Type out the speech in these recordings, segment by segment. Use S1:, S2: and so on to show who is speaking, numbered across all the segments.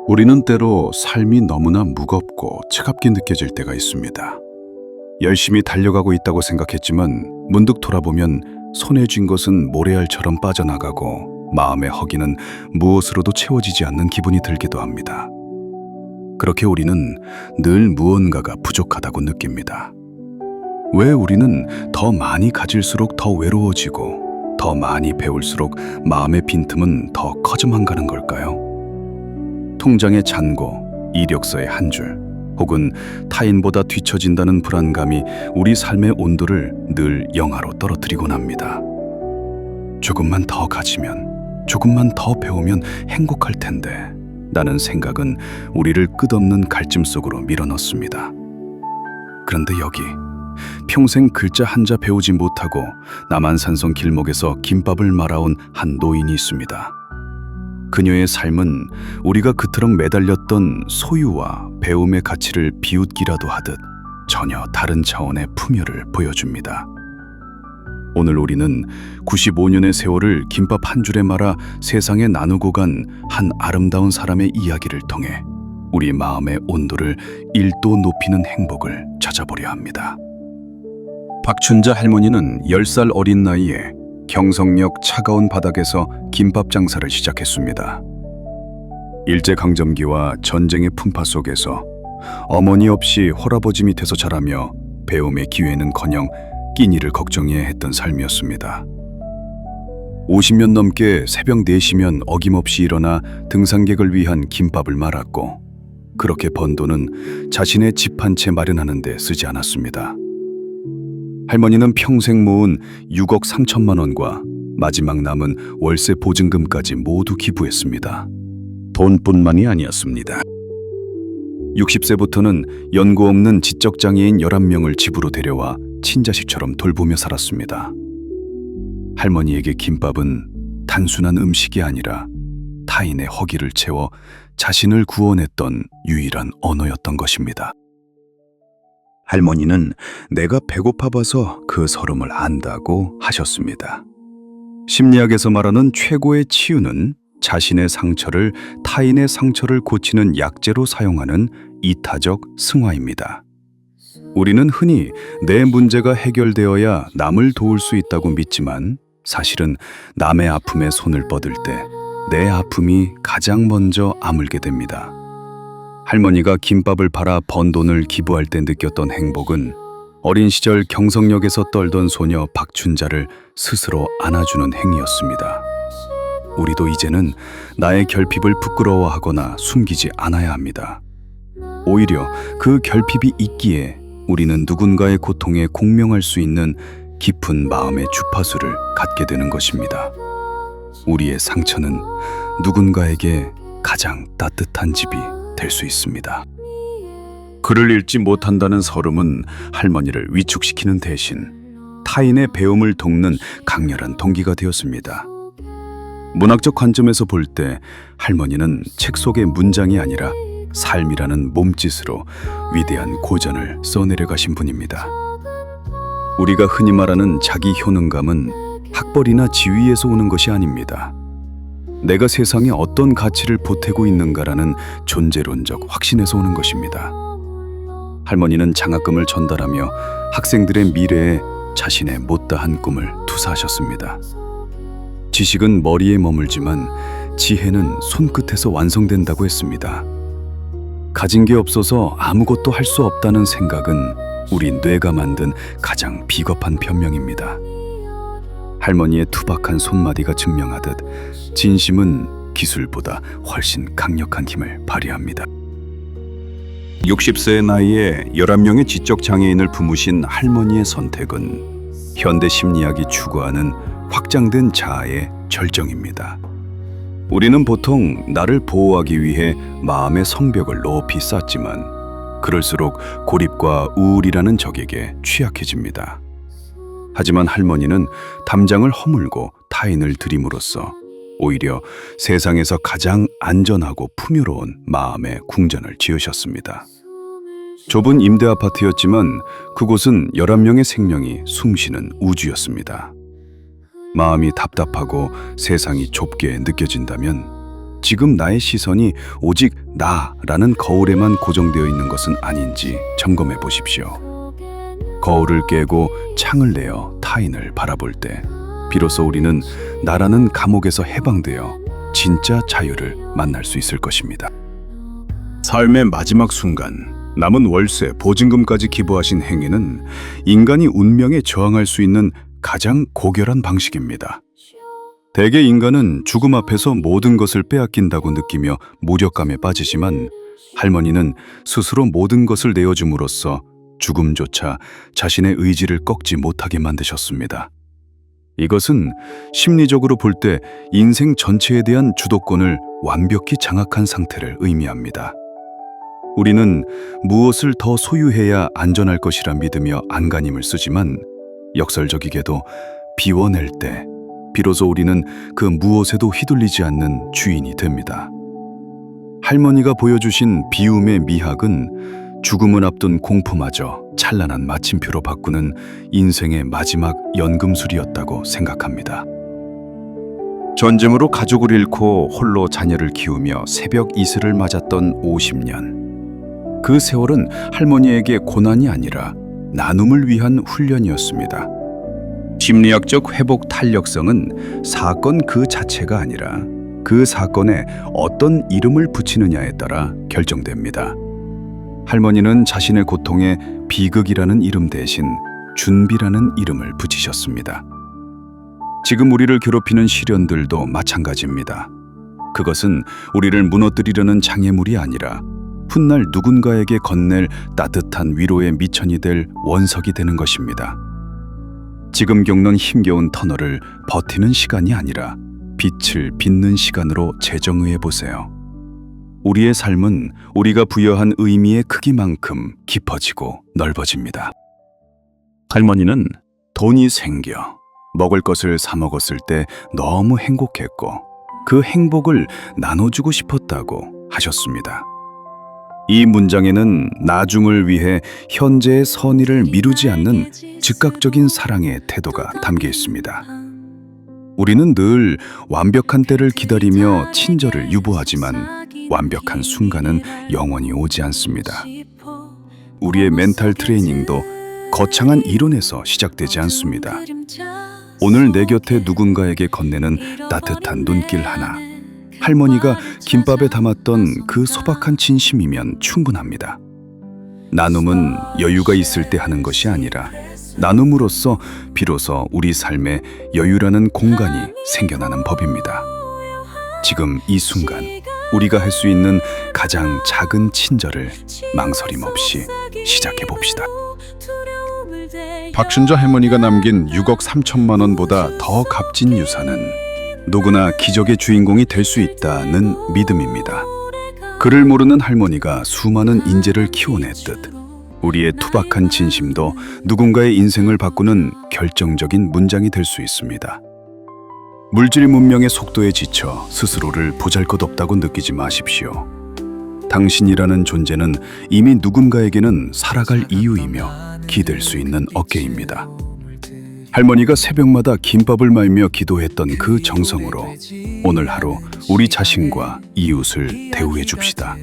S1: 우리는 때로 삶이 너무나 무겁고 차갑게 느껴질 때가 있습니다. 열심히 달려가고 있다고 생각했지만 문득 돌아보면 손에 쥔 것은 모래알처럼 빠져나가고 마음의 허기는 무엇으로도 채워지지 않는 기분이 들기도 합니다. 그렇게 우리는 늘 무언가가 부족하다고 느낍니다. 왜 우리는 더 많이 가질수록 더 외로워지고 더 많이 배울수록 마음의 빈틈은 더 커져만 가는 걸까요? 통장의 잔고, 이력서의 한 줄, 혹은 타인보다 뒤처진다는 불안감이 우리 삶의 온도를 늘 영하로 떨어뜨리곤 합니다. 조금만 더 가지면, 조금만 더 배우면 행복할 텐데 라는 생각은 우리를 끝없는 갈증 속으로 밀어넣습니다. 그런데 여기 평생 글자 한자 배우지 못하고 남한산성 길목에서 김밥을 말아온 한 노인이 있습니다. 그녀의 삶은 우리가 그토록 매달렸던 소유와 배움의 가치를 비웃기라도 하듯 전혀 다른 차원의 풍요를 보여줍니다. 오늘 우리는 95년의 세월을 김밥 한 줄에 말아 세상에 나누고 간 한 아름다운 사람의 이야기를 통해 우리 마음의 온도를 1도 높이는 행복을 찾아보려 합니다. 박춘자 할머니는 10살 어린 나이에 경성역 차가운 바닥에서 김밥 장사를 시작했습니다. 일제강점기와 전쟁의 풍파 속에서 어머니 없이 홀아버지 밑에서 자라며 배움의 기회는커녕 끼니를 걱정해야 했던 삶이었습니다. 50년 넘게 새벽 4시면 어김없이 일어나 등산객을 위한 김밥을 말았고, 그렇게 번 돈은 자신의 집 한 채 마련하는 데 쓰지 않았습니다. 할머니는 평생 모은 6억 3천만 원과 마지막 남은 월세 보증금까지 모두 기부했습니다. 돈뿐만이 아니었습니다. 60세부터는 연고 없는 지적장애인 11명을 집으로 데려와 친자식처럼 돌보며 살았습니다. 할머니에게 김밥은 단순한 음식이 아니라 타인의 허기를 채워 자신을 구원했던 유일한 언어였던 것입니다. 할머니는 내가 배고파봐서 그 서름을 안다고 하셨습니다. 심리학에서 말하는 최고의 치유는 자신의 상처를 타인의 상처를 고치는 약재로 사용하는 이타적 승화입니다. 우리는 흔히 내 문제가 해결되어야 남을 도울 수 있다고 믿지만, 사실은 남의 아픔에 손을 뻗을 때 내 아픔이 가장 먼저 아물게 됩니다. 할머니가 김밥을 팔아 번 돈을 기부할 때 느꼈던 행복은 어린 시절 경성역에서 떨던 소녀 박춘자를 스스로 안아주는 행위였습니다. 우리도 이제는 나의 결핍을 부끄러워하거나 숨기지 않아야 합니다. 오히려 그 결핍이 있기에 우리는 누군가의 고통에 공명할 수 있는 깊은 마음의 주파수를 갖게 되는 것입니다. 우리의 상처는 누군가에게 가장 따뜻한 집이 될 수 있습니다. 글을 읽지 못한다는 서름은 할머니를 위축시키는 대신 타인의 배움을 돕는 강렬한 동기가 되었습니다. 문학적 관점에서 볼 때 할머니는 책 속의 문장이 아니라 삶이라는 몸짓으로 위대한 고전을 써내려가신 분입니다. 우리가 흔히 말하는 자기 효능감은 학벌이나 지위에서 오는 것이 아닙니다. 내가 세상에 어떤 가치를 보태고 있는가라는 존재론적 확신에서 오는 것입니다. 할머니는 장학금을 전달하며 학생들의 미래에 자신의 못다한 꿈을 투사하셨습니다. 지식은 머리에 머물지만 지혜는 손끝에서 완성된다고 했습니다. 가진 게 없어서 아무것도 할 수 없다는 생각은 우리 뇌가 만든 가장 비겁한 변명입니다. 할머니의 투박한 손마디가 증명하듯 진심은 기술보다 훨씬 강력한 힘을 발휘합니다. 60세의 나이에 11명의 지적장애인을 부무신 할머니의 선택은 현대 심리학이 추구하는 확장된 자아의 절정입니다. 우리는 보통 나를 보호하기 위해 마음의 성벽을 높이 쌓지만 그럴수록 고립과 우울이라는 적에게 취약해집니다. 하지만 할머니는 담장을 허물고 타인을 들임으로써 오히려 세상에서 가장 안전하고 풍요로운 마음의 궁전을 지으셨습니다. 좁은 임대 아파트였지만 그곳은 11명의 생명이 숨쉬는 우주였습니다. 마음이 답답하고 세상이 좁게 느껴진다면 지금 나의 시선이 오직 나라는 거울에만 고정되어 있는 것은 아닌지 점검해 보십시오. 거울을 깨고 창을 내어 타인을 바라볼 때 비로소 우리는 나라는 감옥에서 해방되어 진짜 자유를 만날 수 있을 것입니다. 삶의 마지막 순간, 남은 월세, 보증금까지 기부하신 행위는 인간이 운명에 저항할 수 있는 가장 고결한 방식입니다. 대개 인간은 죽음 앞에서 모든 것을 빼앗긴다고 느끼며 무력감에 빠지지만 할머니는 스스로 모든 것을 내어줌으로써 죽음조차 자신의 의지를 꺾지 못하게 만드셨습니다. 이것은 심리적으로 볼 때 인생 전체에 대한 주도권을 완벽히 장악한 상태를 의미합니다. 우리는 무엇을 더 소유해야 안전할 것이라 믿으며 안간힘을 쓰지만 역설적이게도 비워낼 때 비로소 우리는 그 무엇에도 휘둘리지 않는 주인이 됩니다. 할머니가 보여주신 비움의 미학은 죽음을 앞둔 공포마저 찬란한 마침표로 바꾸는 인생의 마지막 연금술이었다고 생각합니다. 전쟁으로 가족을 잃고 홀로 자녀를 키우며 새벽 이슬을 맞았던 50년. 그 세월은 할머니에게 고난이 아니라 나눔을 위한 훈련이었습니다. 심리학적 회복 탄력성은 사건 그 자체가 아니라 그 사건에 어떤 이름을 붙이느냐에 따라 결정됩니다. 할머니는 자신의 고통에 비극이라는 이름 대신 준비라는 이름을 붙이셨습니다. 지금 우리를 괴롭히는 시련들도 마찬가지입니다. 그것은 우리를 무너뜨리려는 장애물이 아니라 훗날 누군가에게 건넬 따뜻한 위로의 미천이 될 원석이 되는 것입니다. 지금 겪는 힘겨운 터널을 버티는 시간이 아니라 빛을 빚는 시간으로 재정의해 보세요. 우리의 삶은 우리가 부여한 의미의 크기만큼 깊어지고 넓어집니다. 할머니는 돈이 생겨 먹을 것을 사 먹었을 때 너무 행복했고 그 행복을 나눠주고 싶었다고 하셨습니다. 이 문장에는 나중을 위해 현재의 선의를 미루지 않는 즉각적인 사랑의 태도가 담겨 있습니다. 우리는 늘 완벽한 때를 기다리며 친절을 유보하지만 완벽한 순간은 영원히 오지 않습니다. 우리의 멘탈 트레이닝도 거창한 이론에서 시작되지 않습니다. 오늘 내 곁에 누군가에게 건네는 따뜻한 눈길 하나, 할머니가 김밥에 담았던 그 소박한 진심이면 충분합니다. 나눔은 여유가 있을 때 하는 것이 아니라 나눔으로써 비로소 우리 삶에 여유라는 공간이 생겨나는 법입니다. 지금 이 순간 우리가 할 수 있는 가장 작은 친절을 망설임 없이 시작해 봅시다. 박순자 할머니가 남긴 6억 3천만 원보다 더 값진 유산은 누구나 기적의 주인공이 될 수 있다는 믿음입니다. 그를 모르는 할머니가 수많은 인재를 키워냈듯 우리의 투박한 진심도 누군가의 인생을 바꾸는 결정적인 문장이 될 수 있습니다. 물질 문명의 속도에 지쳐 스스로를 보잘것없다고 느끼지 마십시오. 당신이라는 존재는 이미 누군가에게는 살아갈 이유이며 기댈 수 있는 어깨입니다. 할머니가 새벽마다 김밥을 말며 기도했던 그 정성으로 오늘 하루 우리 자신과 이웃을 대우해 줍시다.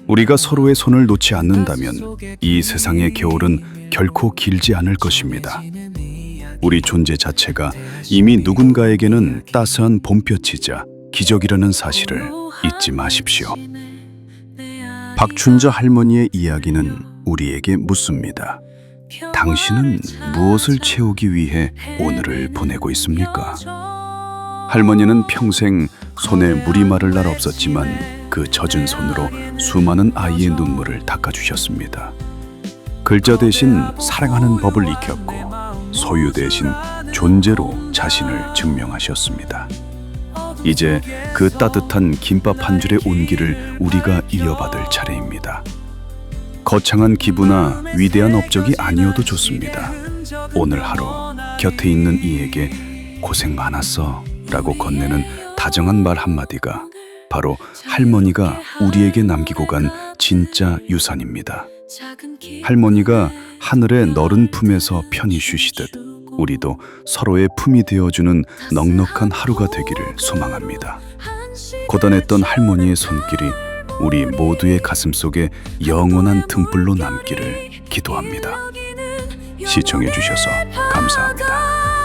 S1: 우리가 서로의 손을 놓지 않는다면 이 세상의 겨울은 결코 길지 않을 것입니다. 우리 존재 자체가 이미 누군가에게는 따스한 봄볕이자 기적이라는 사실을 잊지 마십시오. 박춘자 할머니의 이야기는 우리에게 묻습니다. 당신은 무엇을 채우기 위해 오늘을 보내고 있습니까? 할머니는 평생 손에 물이 마를 날 없었지만 그 젖은 손으로 수많은 아이의 눈물을 닦아주셨습니다. 글자 대신 사랑하는 법을 익혔고 소유 대신 존재로 자신을 증명하셨습니다. 이제 그 따뜻한 김밥 한 줄의 온기를 우리가 이어받을 차례입니다. 거창한 기부나 위대한 업적이 아니어도 좋습니다. 오늘 하루 곁에 있는 이에게 고생 많았어 라고 건네는 다정한 말 한마디가 바로 할머니가 우리에게 남기고 간 진짜 유산입니다. 할머니가 하늘의 너른 품에서 편히 쉬시듯 우리도 서로의 품이 되어주는 넉넉한 하루가 되기를 소망합니다. 고단했던 할머니의 손길이 우리 모두의 가슴 속에 영원한 등불로 남기를 기도합니다. 시청해 주셔서 감사합니다.